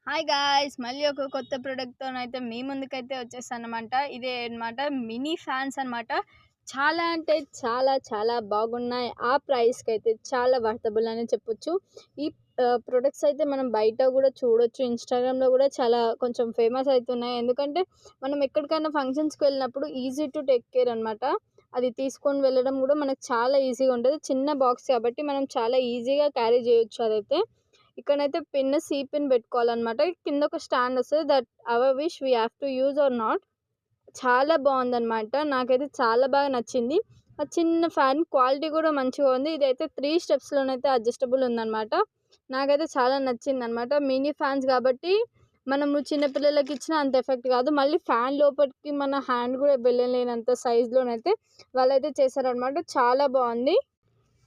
Hi guys! మళ్ళీ ఒక కొత్త ప్రొడక్ట్‌తోనైతే మీ ముందుకైతే వచ్చేసాననమాట. ఇదే అనమాట మినీ ఫ్యాన్స్ అనమాట. చాలా అంటే చాలా చాలా బాగున్నాయి. ఆ ప్రైస్‌కైతే చాలా వర్తబుల్ అనే చెప్పొచ్చు. ఈ ప్రొడక్ట్స్ అయితే మనం బయట గూడా చూడొచ్చు. ఇన్‌స్టాగ్రామ్‌లో గూడా చాలా కొంచెం ఫేమస్ అయితున్నాయి. ఎందుకంటే మనం ఎక్కడికైనా ఫంక్షన్స్‌కి వెళ్ళినప్పుడు ఈజీ టు టేక్ కేర్ అనమాట. అది తీసుకొని వెళ్ళడం గూడా మనకు చాలా ఈజీగా ఉంటది. చిన్న బాక్స్ కాబట్టి మనం చాలా ఈజీగా క్యారీ చేయొచ్చు అదైతే. ఇక్కడనైతే పిన్ సి పిన్ పెట్టుకోవాలనమాట. కింద ఒక స్టాండ్ వస్తది. That our wish we have to use or not. చాలా బావుందనమాట. నాకైతే చాలా బాగా నచ్చింది. ఆ చిన్న ఫ్యాన్ క్వాలిటీ కూడా మంచిగా ఉంది. ఇదైతే 3 స్టెప్స్‌లోనైతే అడ్జస్టబుల్ ఉందనమాట. నాకైతే చాలా నచ్చిందనమాట. మినీ ఫ్యాన్స్ కాబట్టి మనము చిన్న పిల్లలకి ఇచ్చినా అంత ఎఫెక్ట్ కాదు. మళ్ళీ ఫ్యాన్ లోపటికి మన హ్యాండ్ కూడా వెళ్ళలేనంత సైజ్‌లోనైతే వాళ్ళైతే చేశారనమాట. చాలా బావుంది.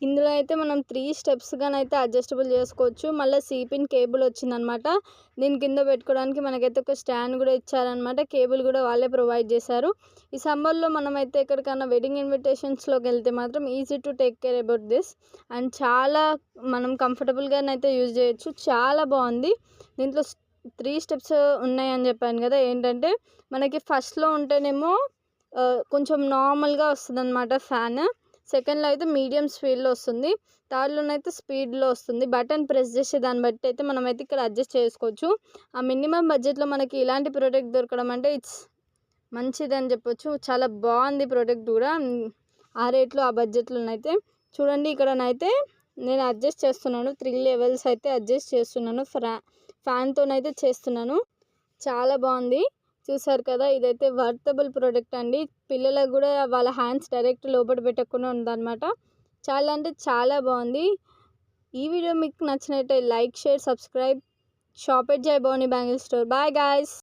ఇందులో అయితే మనం 3 స్టెప్స్‌గానైతే అడ్జస్టబుల్ చేసుకోవచ్చు. మళ్ళా సీ-పిన్ కేబుల్ వచ్చిందనమాట. దీని కింద పెట్టుకోవడానికి మనకైతే ఒక స్టాండ్ గూడా ఇచ్చారనమాట. కేబుల్ గూడా వాళ్ళే ప్రొవైడ్ చేశారు. ఈ సమ్మర్‌లో మనమైతే ఎక్కడికన్నా వెడ్డింగ్ ఇన్విటేషన్స్‌లోకెళ్తే మాత్రం easy to take care about this. And చాలా మనం కంఫర్టబుల్‌గానైతే యూజ్ చేయొచ్చు. చాలా బావుంది. దీంట్లో 3 స్టెప్స్ ఉన్నాయని చెప్పాను గదా! ఏంటంటే మనకి ఫస్ట్‌లో ఉంటేనేమో కొంచెం నార్మల్‌గా వస్తదనమాట ఫ్యాన్. సెకండ్‌లో అయితే మీడియం స్పీడ్‌లో వస్తుంది. థర్డ్‌లోనైతే స్పీడ్‌లో వస్తుంది. బటన్ ప్రెస్ చేసే దాన్ని బట్టి అయితే మనమైతే ఇక్కడ అడ్జస్ట్ చేసుకోవచ్చు. ఆ మినిమమ్ బడ్జెట్‌లో మనకి ఇలాంటి ప్రోడక్ట్ దొరకడం అంటే ఇట్స్ మంచిదని చెప్పొచ్చు. చాలా బాగుంది ప్రోడక్ట్ కూడా. ఆ రేట్‌లో ఆ బడ్జెట్‌లోనైతే చూడండి ఇక్కడనైతే నేను అడ్జస్ట్ చేస్తున్నాను. 3 లెవెల్స్ అయితే అడ్జస్ట్ చేస్తున్నాను. ఫ్యాన్‌తోనైతే చేస్తున్నాను. చాలా బాగుంది. చూసారు కదా! ఇదైతే వర్తబుల్ ప్రొడక్ట్ అండి. పిల్లలకు గూడా వాళ్ళ హ్యాండ్స్ డైరెక్ట్ లోపట పెట్టకుండా ఉందనమాట. చాలా అంటే చాలా బాగుంది. ఈ వీడియో మీకు నచ్చినట్లయితే like, share, subscribe. Shop at Jai Bhavani bangle store. Bye guys.